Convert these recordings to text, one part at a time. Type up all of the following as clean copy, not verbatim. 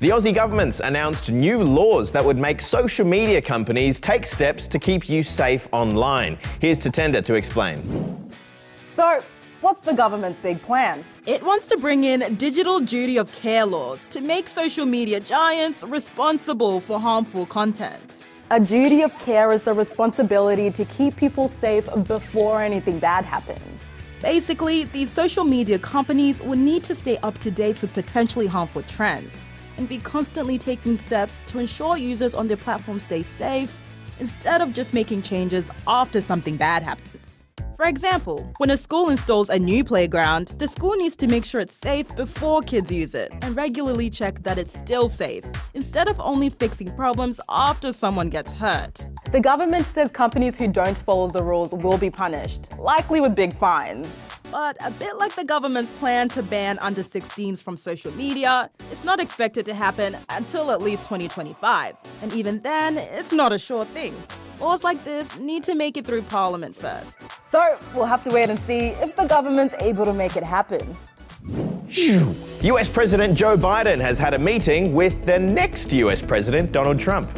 The Aussie government's announced new laws that would make social media companies take steps to keep you safe online. Here's Tatenda to explain. So, what's the government's big plan? It wants to bring in digital duty of care laws to make social media giants responsible for harmful content. A duty of care is the responsibility to keep people safe before anything bad happens. Basically, these social media companies would need to stay up to date with potentially harmful trends and be constantly taking steps to ensure users on their platform stay safe instead of just making changes after something bad happens. For example, when a school installs a new playground, the school needs to make sure it's safe before kids use it and regularly check that it's still safe, instead of only fixing problems after someone gets hurt. The government says companies who don't follow the rules will be punished, likely with big fines. But a bit like the government's plan to ban under-16s from social media, it's not expected to happen until at least 2025. And even then, it's not a sure thing. Laws like this need to make it through Parliament first. So, we'll have to wait and see if the government's able to make it happen. US President Joe Biden has had a meeting with the next US President, Donald Trump.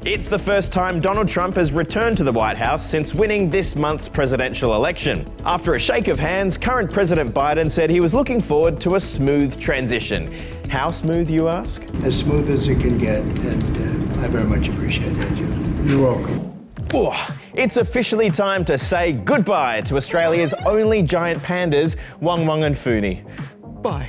It's the first time Donald Trump has returned to the White House since winning this month's presidential election. After a shake of hands, current President Biden said he was looking forward to a smooth transition. How smooth, you ask? As smooth as it can get, and I very much appreciate that, Joe. You're welcome. It's officially time to say goodbye to Australia's only giant pandas, Wang Wang and Funi. Bye.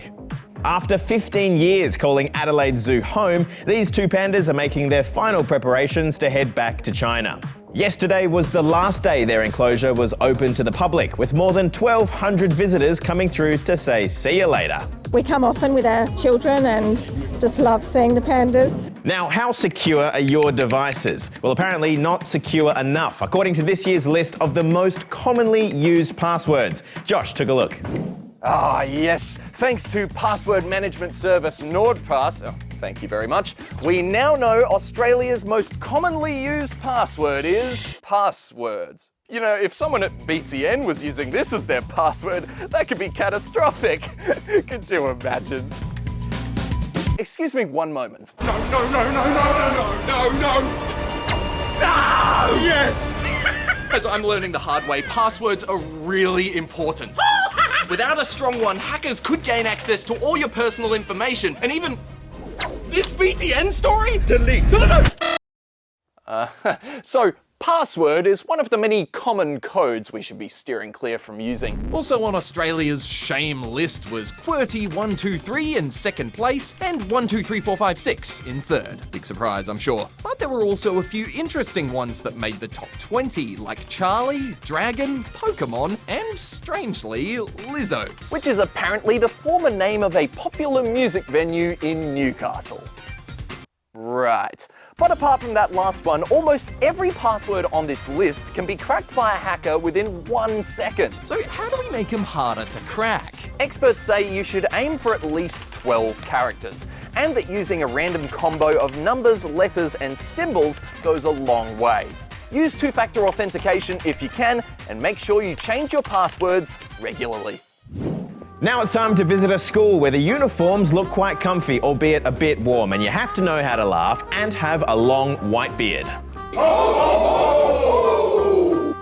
After 15 years calling Adelaide Zoo home, these two pandas are making their final preparations to head back to China. Yesterday was the last day their enclosure was open to the public, with more than 1,200 visitors coming through to say see you later. We come often with our children and just love seeing the pandas. Now, how secure are your devices? Well, apparently not secure enough, according to this year's list of the most commonly used passwords. Josh took a look. Ah, yes. Thanks to password management service NordPass, thank you very much, we now know Australia's most commonly used password is passwords. You know, if someone at BTN was using this as their password, that could be catastrophic. Could you imagine? Excuse me one moment. No! Yes! As I'm learning the hard way, passwords are really important. Without a strong one, hackers could gain access to all your personal information and even this BTN story? Delete. No. So, password is one of the many common codes we should be steering clear from using. Also on Australia's shame list was QWERTY123 in second place and 123456 in third. Big surprise, I'm sure. But there were also a few interesting ones that made the top 20, like Charlie, Dragon, Pokemon, and strangely, Lizzo's, which is apparently the former name of a popular music venue in Newcastle. Right. But apart from that last one, almost every password on this list can be cracked by a hacker within 1 second. So how do we make them harder to crack? Experts say you should aim for at least 12 characters, and that using a random combo of numbers, letters, and symbols goes a long way. Use two-factor authentication if you can, and make sure you change your passwords regularly. Now it's time to visit a school where the uniforms look quite comfy, albeit a bit warm, and you have to know how to laugh and have a long white beard.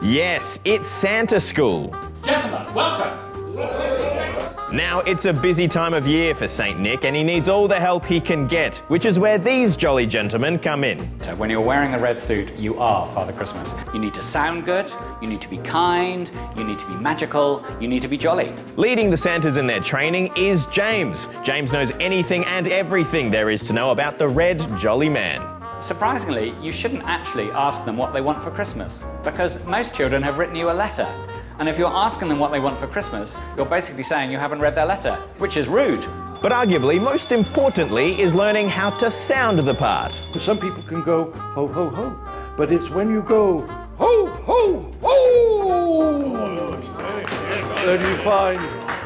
Yes, it's Santa School. Gentlemen, welcome. Now, it's a busy time of year for St. Nick, and he needs all the help he can get, which is where these jolly gentlemen come in. When you're wearing a red suit, you are Father Christmas. You need to sound good, you need to be kind, you need to be magical, you need to be jolly. Leading the Santas in their training is James. James knows anything and everything there is to know about the red jolly man. Surprisingly, you shouldn't actually ask them what they want for Christmas, because most children have written you a letter. And if you're asking them what they want for Christmas, you're basically saying you haven't read their letter, which is rude. But arguably, most importantly, is learning how to sound the part. Some people can go ho ho ho, but it's when you go ho ho ho that you find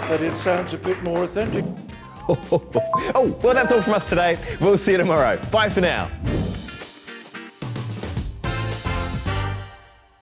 that it sounds a bit more authentic. Oh, well, that's all from us today. We'll see you tomorrow. Bye for now.